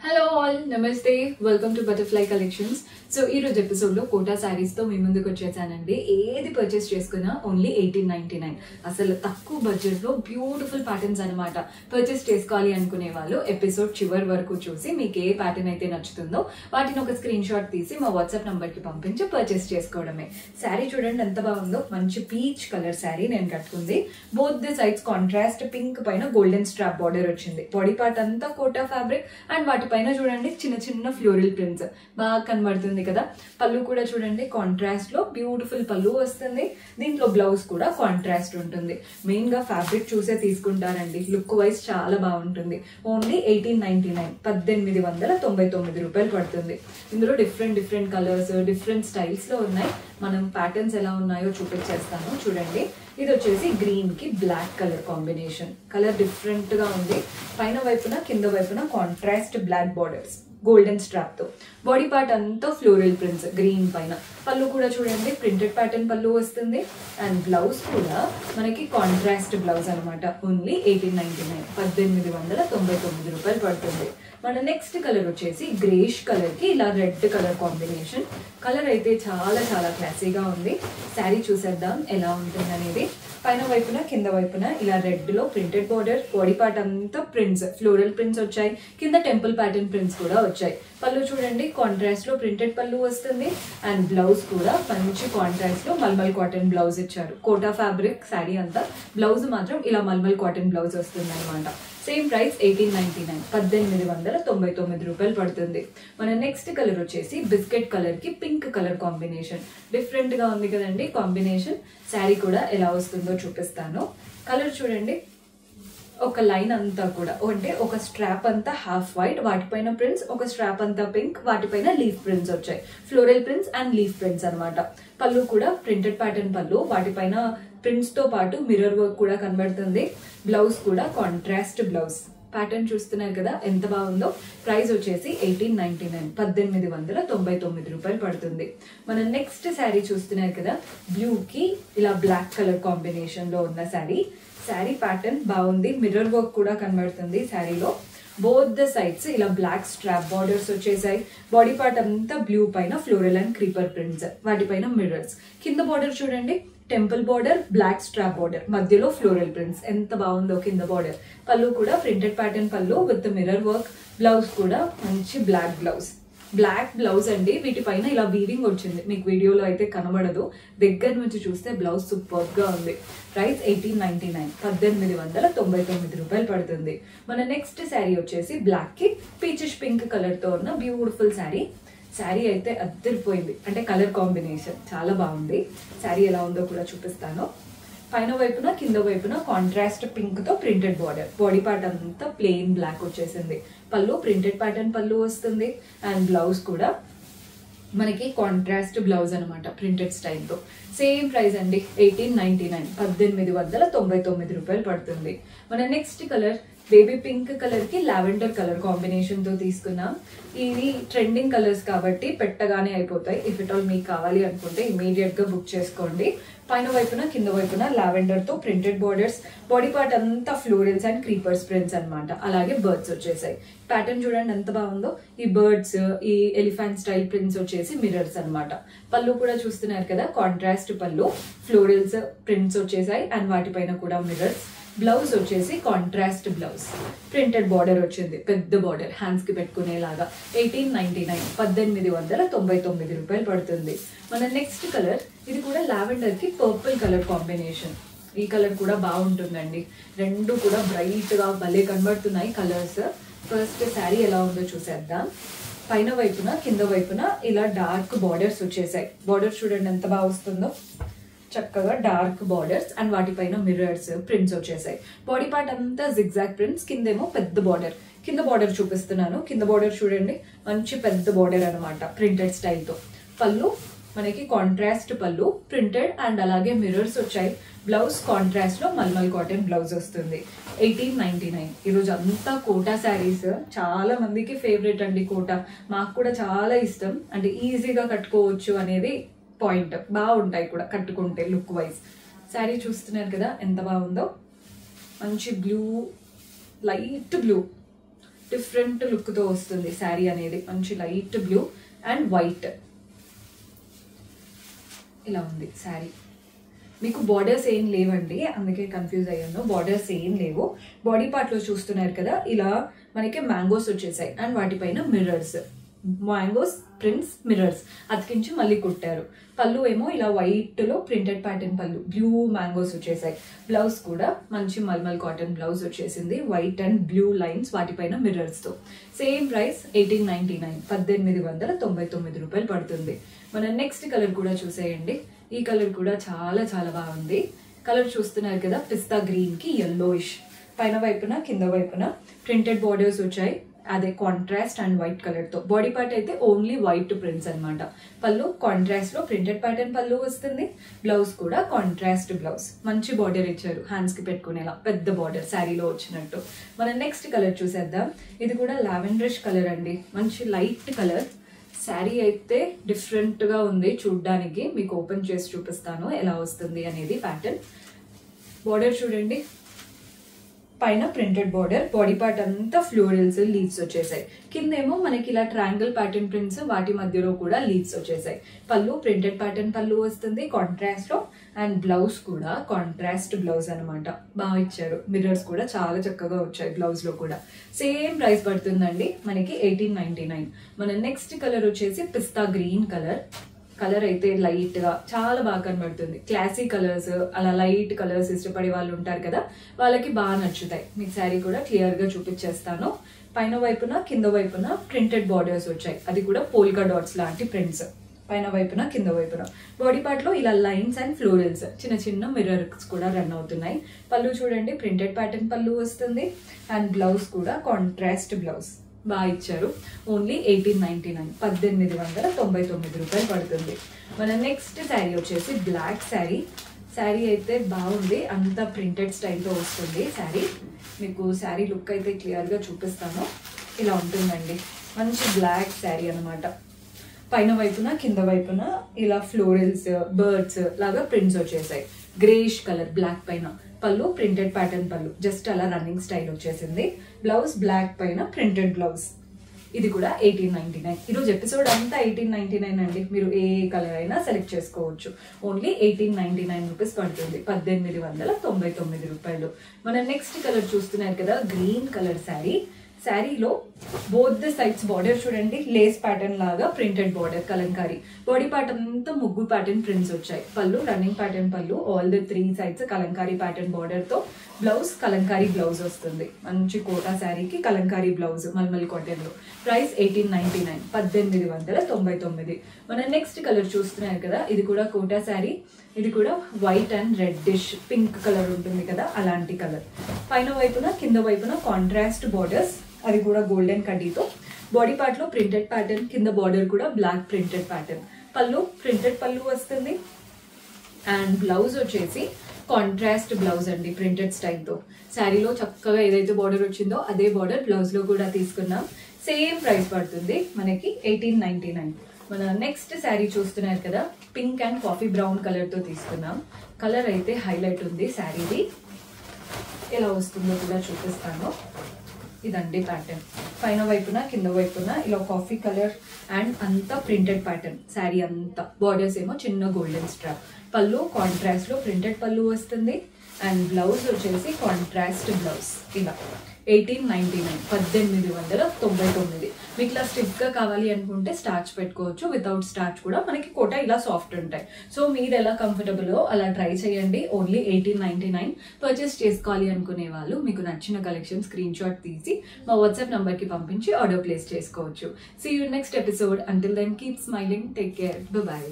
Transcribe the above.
Hello all నమస్తే welcome to butterfly collections. So ఈ రోజు ఎపిసోడ్ లో కోటా సారీస్ తో మీ ముందుకు వచ్చేసానండి. ఏది పర్చేస్ చేసుకున్నా ఓన్లీ 1899. అసలు తక్కువ బడ్జెట్ లో బ్యూటిఫుల్ ప్యాటర్న్స్ అనమాట. పర్చేస్ చేసుకోవాలి అనుకునే వాళ్ళు ఎపిసోడ్ చివరి వరకు చూసి మీకు ఏ ప్యాటర్న్ అయితే నచ్చుతుందో వాటిని ఒక స్క్రీన్ షాట్ తీసి మా వాట్సాప్ నంబర్ కి పంపించి పర్చేస్ చేసుకోవడమే. శారీ చూడండి ఎంత బాగుందో, మంచి పీచ్ కలర్ శారీ నేను కట్టుకుంది. Both the sides contrast pink పైన గోల్డెన్ స్ట్రాప్ బార్డర్ వచ్చింది. బాడీ పార్ట్ అంతా కోటా ఫ్యాబ్రిక్ అండ్ వాటి పైన చూడండి చిన్న చిన్న ఫ్లోరల్ ప్రింట్స్ బాగా కనబడుతుంది కదా. పళ్ళు కూడా చూడండి కాంట్రాస్ట్ లో బ్యూటిఫుల్ పళ్ళు వస్తుంది. దీంట్లో బ్లౌజ్ కూడా కాంట్రాస్ట్ ఉంటుంది. మెయిన్ గా ఫ్యాబ్రిక్ చూసే తీసుకుంటారండి, లుక్ వైజ్ చాలా బాగుంటుంది. ఓన్లీ 1899, 1899 రూపాయలు పడుతుంది. ఇందులో డిఫరెంట్ కలర్స్ డిఫరెంట్ స్టైల్స్ లో ఉన్నాయి. మనం ప్యాటర్న్స్ ఎలా ఉన్నాయో చూపించేస్తాను చూడండి. ఇది వచ్చేసి గ్రీన్ కి black colour combination. Colour different గా ఉంది. పైన వైపున కింద వైపున contrast black borders golden strap తో. బాడీ పార్ట్ అంతా ఫ్లోరల్ ప్రింట్స్ గ్రీన్ పైన. పళ్ళు కూడా చూడండి ప్రింటెడ్ ప్యాటర్న్ పళ్ళు వస్తుంది. అండ్ బ్లౌజ్ కూడా మనకి కాంట్రాస్ట్ బ్లౌజ్ అనమాట. ఓన్లీ 1899, 1899 రూపాయలు పడుతుంది. మన నెక్స్ట్ కలర్ వచ్చేసి గ్రేష్ కలర్ కి ఇలా రెడ్ కలర్ కాంబినేషన్. కలర్ అయితే చాలా చాలా క్లాసీగా ఉంది. శారీ చూసేద్దాం ఎలా ఉంటుంది అనేది. పైన వైపున కింద వైపున ఇలా రెడ్ లో ప్రింటెడ్ బార్డర్, బాడీ పార్ట్ అంతా ప్రింట్స్ ఫ్లోరల్ ప్రింట్స్ వచ్చాయి. కింద టెంపుల్ ప్యాటర్న్ ప్రింట్స్ కూడా వచ్చాయి. పళ్ళు చూడండి కాంట్రాస్ట్ లో ప్రింటెడ్ పళ్ళు వస్తుంది. అండ్ బ్లౌజ్ కూడా మంచి కాంట్రాస్ట్ లో మల్మల్ కాటన్ బ్లౌజ్ ఇచ్చారు. కోటా ఫ్యాబ్రిక్ శారీ అంతా, బ్లౌజ్ మాత్రం ఇలా మల్మల్ కాటన్ బ్లౌజ్ వస్తుంది అనమాట. సేమ్ ప్రైస్ 1899, 1899 రూపాయలు పడుతుంది. మన నెక్స్ట్ కలర్ వచ్చేసి బిస్కెట్ కలర్ కి పింక్ కలర్ కాంబినేషన్. డిఫరెంట్ గా ఉంది కదండి కాంబినేషన్. శారీ కూడా ఎలా వస్తుందో చూపిస్తాను. కలర్ చూడండి, ఒక లైన్ అంతా కూడా అంటే ఒక స్ట్రాప్ అంతా హాఫ్ వైట్, వాటిపైన ప్రింట్స్, ఒక స్ట్రాప్ అంతా పింక్, వాటిపైన లీఫ్ ప్రింట్స్ వచ్చాయి. Floral prints and leaf prints అనమాట. పళ్ళు కూడా ప్రింటెడ్ ప్యాటర్న్ పళ్ళు, వాటిపైన ప్రింట్స్ తో పాటు మిర్రర్ వర్క్ కూడా కనబడుతుంది. బ్లౌజ్ కూడా కాంట్రాస్ట్ బ్లౌజ్. ప్యాటర్న్ చూస్తున్నారు కదా ఎంత బాగుందో. ప్రైస్ వచ్చేసి 1899, 1899 రూపాయలు పడుతుంది. మన నెక్స్ట్ శారీ చూస్తున్నారు కదా, బ్లూ కి ఇలా బ్లాక్ కలర్ కాంబినేషన్ లో ఉన్న శారీ. శారీ ప్యాటర్న్ బాగుంది, మిర్రర్ వర్క్ కూడా కనబడుతుంది శారీలో. బోత్ ద సైడ్స్ ఇలా బ్లాక్ స్ట్రాప్ బార్డర్స్ వచ్చేసాయి. బాడీ పార్ట్ అంతా బ్లూ పైన ఫ్లోరల్ అండ్ క్రీపర్ ప్రింట్స్, వాటిపైన మిర్రర్స్. కింద బార్డర్ చూడండి temple border, black strap border, మధ్యలో ఫ్లోరల్ ప్రింట్స్. ఎంత బాగుందో కింద బార్డర్. పళ్ళు కూడా printed pattern pallu with mirror work. Blouse కూడా మంచి బ్లాక్ బ్లౌజ్. బ్లాక్ బ్లౌజ్ అండి, వీటిపైన ఇలా వీవింగ్ వచ్చింది. మీకు వీడియోలో అయితే కనబడదు, దగ్గర నుంచి చూస్తే బ్లౌజ్ సూపర్ గా ఉంది. ప్రైస్ 1899, 1899 రూపాయలు పడుతుంది. మన నెక్స్ట్ శారీ వచ్చేసి బ్లాక్ కి పీచిష్ పింక్ కలర్ తో ఉన్న బ్యూటిఫుల్ శారీ. శారీ అయితే అద్దరిపోయింది, అంటే కలర్ కాంబినేషన్ చాలా బాగుంది. శారీ ఎలా ఉందో కూడా చూపిస్తాను. పైన వైపున కింద వైపున కాంట్రాస్ట్ పింక్ తో ప్రింటెడ్ బార్డర్. బాడీ పార్ట్ అంతా ప్లెయిన్ బ్లాక్ వచ్చేసింది. పళ్ళు ప్రింటెడ్ ప్యాటర్న్ పళ్ళు వస్తుంది. అండ్ బ్లౌజ్ కూడా మనకి కాంట్రాస్ట్ బ్లౌజ్ అనమాట, ప్రింటెడ్ స్టైల్ తో. సేమ్ ప్రైస్ అండి 1899, 1899 రూపాయలు పడుతుంది. మన next colour baby pink colour కి లావెండర్ కలర్ కాంబినేషన్ తో తీసుకున్నాం. ఇవి ట్రెండింగ్ కలర్స్ కాబట్టి పెట్టగానే అయిపోతాయి. ఇఫ్ ఇట్ ఆల్ మీకు కావాలి అనుకుంటే ఇమీడియట్ గా బుక్ చేసుకోండి. పైన వైపున కింద వైపున లావెండర్ తో ప్రింటెడ్ బార్డర్స్, బాడీ పార్ట్ అంతా ఫ్లోరల్స్ అండ్ క్రీపర్స్ ప్రింట్స్ అనమాట. అలాగే బర్డ్స్ వచ్చేసాయి. ప్యాటర్న్ చూడండి ఎంత బాగుందో. ఈ బర్డ్స్, ఈ ఎలిఫెంట్ స్టైల్ ప్రింట్స్ వచ్చేసి మిర్రర్స్ అనమాట. పళ్ళు కూడా చూస్తున్నారు కదా కాంట్రాస్ట్ పళ్ళు, ఫ్లోరల్స్ ప్రింట్స్ వచ్చేసాయి అండ్ వాటిపైన కూడా మిర్రర్స్. బ్లౌజ్ వచ్చేసి కాంట్రాస్ట్ బ్లౌజ్, ప్రింటెడ్ బార్డర్ వచ్చింది, పెద్ద బార్డర్ హ్యాండ్స్ కి పెట్టుకునేలాగా. 1899, 1899 రూపాయలు పడుతుంది. మన నెక్స్ట్ కలర్, ఇది కూడా లావెండర్ కి పర్పుల్ కలర్ కాంబినేషన్. ఈ కలర్ కూడా బాగుంటుందండి. రెండు కూడా బ్రైట్ గా భలే కనబడుతున్నాయి కలర్స్. ఫస్ట్ శారీ ఎలా ఉందో చూసేద్దాం. పైన వైపున కింద వైపున ఇలా డార్క్ బార్డర్స్ వచ్చేసాయి. బార్డర్ చూడండి ఎంత బాగా వస్తుందో, చక్కగా డార్క్ బార్డర్స్ అండ్ వాటిపైన మిర్రర్స్ ప్రింట్స్ వచ్చేసాయి. బాడీ పార్ట్ అంతా జిగ్జాగ్ ప్రింట్స్, కిందేమో పెద్ద బార్డర్. కింద బార్డర్ చూపిస్తున్నాను. కింద బార్డర్ చూడండి మంచి పెద్ద బార్డర్ అనమాట, ప్రింటెడ్ స్టైల్ తో. పళ్ళు మనకి కాంట్రాస్ట్ పళ్ళు, ప్రింటెడ్ అండ్ అలాగే మిర్రర్స్ వచ్చాయి. బ్లౌజ్ కాంట్రాస్ట్ లో మల్మల్ కాటన్ బ్లౌజ్ వస్తుంది. 1899. ఈరోజు అంతా కోటా శారీస్. చాలా మందికి ఫేవరెట్ అండి కోటా. మాకు కూడా చాలా ఇష్టం, అంటే ఈజీగా కట్టుకోవచ్చు అనేది పాయింట్. బాగుంటాయి కూడా కట్టుకుంటే లుక్ వైజ్. శారీ చూస్తున్నారు కదా ఎంత బాగుందో. మంచి blue, light blue, different look తో వస్తుంది శారీ అనేది. మంచి లైట్ బ్లూ అండ్ వైట్ ఇలా ఉంది శారీ. మీకు బార్డర్స్ ఏం లేవండి, అందుకే కన్ఫ్యూజ్ అయ్యాను. బార్డర్స్ ఏం లేవు. బాడీ పార్ట్ లో చూస్తున్నారు కదా, ఇలా మనకి మ్యాంగోస్ వచ్చేసాయి అండ్ వాటిపైన మిర్రర్స్, మ్యాంగోస్ ప్రింట్స్ మిర్రర్స్ అతికించి మళ్ళీ కుట్టారు. పళ్ళు ఏమో ఇలా వైట్ లో ప్రింటెడ్ ప్యాటర్న్ పళ్ళు, బ్లూ మ్యాంగోస్ వచ్చేసాయి. బ్లౌజ్ కూడా మంచి మల్మల్ కాటన్ బ్లౌజ్ వచ్చేసింది, వైట్ అండ్ బ్లూ లైన్స్ వాటిపైన మిర్రర్స్ తో. సేమ్ ప్రైస్ 1899, 1899 రూపాయలు పడుతుంది. మన నెక్స్ట్ కలర్ కూడా చూసేయండి. ఈ కలర్ కూడా చాలా చాలా బాగుంది. కలర్ చూస్తున్నారు కదా, పిస్తా గ్రీన్ కి yellowish, పైన వైపున కింద వైపున ప్రింటెడ్ బార్డర్స్ వచ్చాయి. అదే కాంట్రాస్ట్ అండ్ వైట్ కలర్ తో. బాడీ పార్ట్ అయితే ఓన్లీ వైట్ ప్రింట్స్ అన్నమాట. పళ్ళు కాంట్రాస్ట్ లో ప్రింటెడ్ ప్యాటర్న్ పళ్ళు వస్తుంది. బ్లౌజ్ కూడా కాంట్రాస్ట్ బ్లౌజ్. మంచి బార్డర్ ఇచ్చారు, హ్యాండ్స్ కి పెట్టుకునేలా పెద్ద బార్డర్ శారీలో వచ్చినట్టు. మనం నెక్స్ట్ కలర్ చూసేద్దాం. ఇది కూడా లావెండరిష్ కలర్ అండి, మంచి లైట్ కలర్. శారీ అయితే డిఫరెంట్ గా ఉంది చూడ్డానికి. మీకు ఓపెన్ చేసి చూపిస్తాను ఎలా వస్తుంది అనేది ప్యాటర్న్. బార్డర్ చూడండి, పైన ప్రింటెడ్ బార్డర్, బాడీ పార్ట్ అంతా ఫ్లోరల్స్ లీవ్స్ వచ్చేసాయి. కిందేమో మనకి ఇలా ట్రయాంగిల్ ప్యాటర్న్ ప్రింట్స్, వాటి మధ్యలో కూడా లీవ్స్ వచ్చేసాయి. పళ్ళు ప్రింటెడ్ ప్యాటర్న్ పళ్ళు వస్తుంది కాంట్రాస్ట్ లో, అండ్ బ్లౌజ్ కూడా కాంట్రాస్ట్ బ్లౌజ్ అనమాట. బాగా ఇచ్చారు. మిర్రర్స్ కూడా చాలా చక్కగా వచ్చాయి బ్లౌజ్ లో కూడా. సేమ్ ప్రైస్ పడుతుందండి మనకి 1899. మన నెక్స్ట్ కలర్ వచ్చేసి పిస్తా గ్రీన్ కలర్. కలర్ అయితే లైట్ గా చాలా బాగా కనబడుతుంది. క్లాసీ కలర్స్, అలా లైట్ కలర్స్ ఇష్టపడే వాళ్ళు ఉంటారు కదా, వాళ్ళకి బాగా నచ్చుతాయి. మీకు శారీ కూడా క్లియర్ గా చూపించేస్తాను. పైన వైపున కింద వైపున ప్రింటెడ్ బార్డర్స్ వచ్చాయి, అది కూడా పోల్కా డాట్స్ లాంటి ప్రింట్స్. పైన వైపున కింద వైపున బాడీ పార్ట్ లో ఇలా లైన్స్ అండ్ ఫ్లోరల్స్, చిన్న చిన్న మిర్రర్స్ కూడా రన్ అవుతున్నాయి. పళ్ళు చూడండి, ప్రింటెడ్ ప్యాటర్న్ పళ్ళు వస్తుంది అండ్ బ్లౌజ్ కూడా కాంట్రాస్ట్ బ్లౌజ్. బాగా ఇచ్చారు. ఓన్లీ 1899, 1899 రూపాయలు పడుతుంది. మన నెక్స్ట్ శారీ వచ్చేసి బ్లాక్ శారీ. శారీ అయితే బాగుంది, అంతా ప్రింటెడ్ స్టైల్తో వస్తుంది శారీ. మీకు శారీ లుక్ అయితే క్లియర్గా చూపిస్తాను. ఇలా ఉంటుందండి, మంచి బ్లాక్ శారీ అనమాట. పైన వైపున కింద వైపున ఇలా ఫ్లోరల్స్, బర్డ్స్ లాగా ప్రింట్స్ వచ్చేసాయి. గ్రేష్ కలర్ బ్లాక్ పైన. పళ్ళు ప్రింటెడ్ ప్యాటర్న్ పళ్ళు, జస్ట్ అలా రన్నింగ్ స్టైల్ వచ్చేసింది. బ్లౌజ్ బ్లాక్ పైన ప్రింటెడ్ బ్లౌజ్. ఇది కూడా 1899. ఈరోజు ఎపిసోడ్ అంతా 1899 అండి. మీరు ఏ కలర్ అయినా సెలెక్ట్ చేసుకోవచ్చు. ఓన్లీ 1899 రూపీస్ పడుతుంది, 1899 రూపాయలు. మన నెక్స్ట్ కలర్ చూస్తున్నారు కదా, గ్రీన్ కలర్ శారీ. శారీలో బోత్ ద సైడ్స్ బార్డర్ చూడండి, లేస్ ప్యాటర్న్ లాగా printed border Kalamkari. Body part అంతా ముగ్గు ప్యాటర్న్ ప్రింట్స్ వచ్చాయి. పళ్ళు రన్నింగ్ ప్యాటర్న్ పళ్ళు, all the 3 sides Kalamkari pattern border తో. బ్లౌజ్ కలంకారీ బ్లౌజ్ వస్తుంది. మంచి కోటా శారీకి కలంకారీ బ్లౌజ్ మల్మల్ కాటన్ లో. ప్రైస్ 1899, 1899. మన నెక్స్ట్ కలర్ చూస్తున్నారు కదా, ఇది కూడా కోటా శారీ. ఇది కూడా white and reddish pink colour ఉంటుంది కదా, అలాంటి కలర్. పైన వైపున కింద వైపున కాంట్రాస్ట్ బార్డర్స్, అది కూడా గోల్డెన్ కడ్డీతో. బాడీ పార్ట్ లో ప్రింటెడ్ ప్యాటర్న్, కింద బార్డర్ కూడా బ్లాక్ ప్రింటెడ్ ప్యాటర్న్. పళ్ళు ప్రింటెడ్ పళ్ళు వస్తుంది అండ్ బ్లౌజ్ వచ్చేసి కాంట్రాస్ట్ బ్లౌజ్ అండి, ప్రింటెడ్ స్టైల్ తో. శారీలో చక్కగా ఏదైతే బార్డర్ వచ్చిందో అదే బార్డర్ బ్లౌజ్ లో కూడా తీసుకున్నాం. సేమ్ ప్రైస్ పడుతుంది మనకి 1899. మన నెక్స్ట్ శారీ చూస్తున్నారు కదా, pink and coffee brown colour తో తీసుకున్నాం. కలర్ అయితే హైలైట్ ఉంది శారీది. ఎలా వస్తుందో కూడా చూపిస్తాను. ఇదండి ప్యాటర్న్. పైన వైపున కింద వైపున ఇలా కాఫీ కలర్ అండ్ అంతా ప్రింటెడ్ ప్యాటర్న్. శారీ అంతా బార్డర్స్ ఏమో చిన్న గోల్డెన్ స్ట్రాప్. పళ్ళు కాంట్రాస్ట్ లో ప్రింటెడ్ పళ్ళు వస్తుంది అండ్ బ్లౌజ్ వచ్చేసి కాంట్రాస్ట్ బ్లౌజ్. ఇలా 1899, 1899. మీకు ఇలా స్టిఫ్ గా కావాలి అనుకుంటే స్టార్చ్ పెట్టుకోవచ్చు, వితౌట్ స్టార్చ్ కూడా మనకి కోట ఇలా సాఫ్ట్ ఉంటాయి. సో మీరు ఎలా కంఫర్టబుల్ అలా ట్రై చేయండి. ఓన్లీ 1899. పర్చేస్ చేసుకోవాలి అనుకునే వాళ్ళు మీకు నచ్చిన కలెక్షన్ స్క్రీన్ షాట్ తీసి మా వాట్సాప్ నంబర్ కి పంపించి ఆర్డర్ ప్లేస్ చేసుకోవచ్చు. See you next episode. Until then keep smiling, take care, by.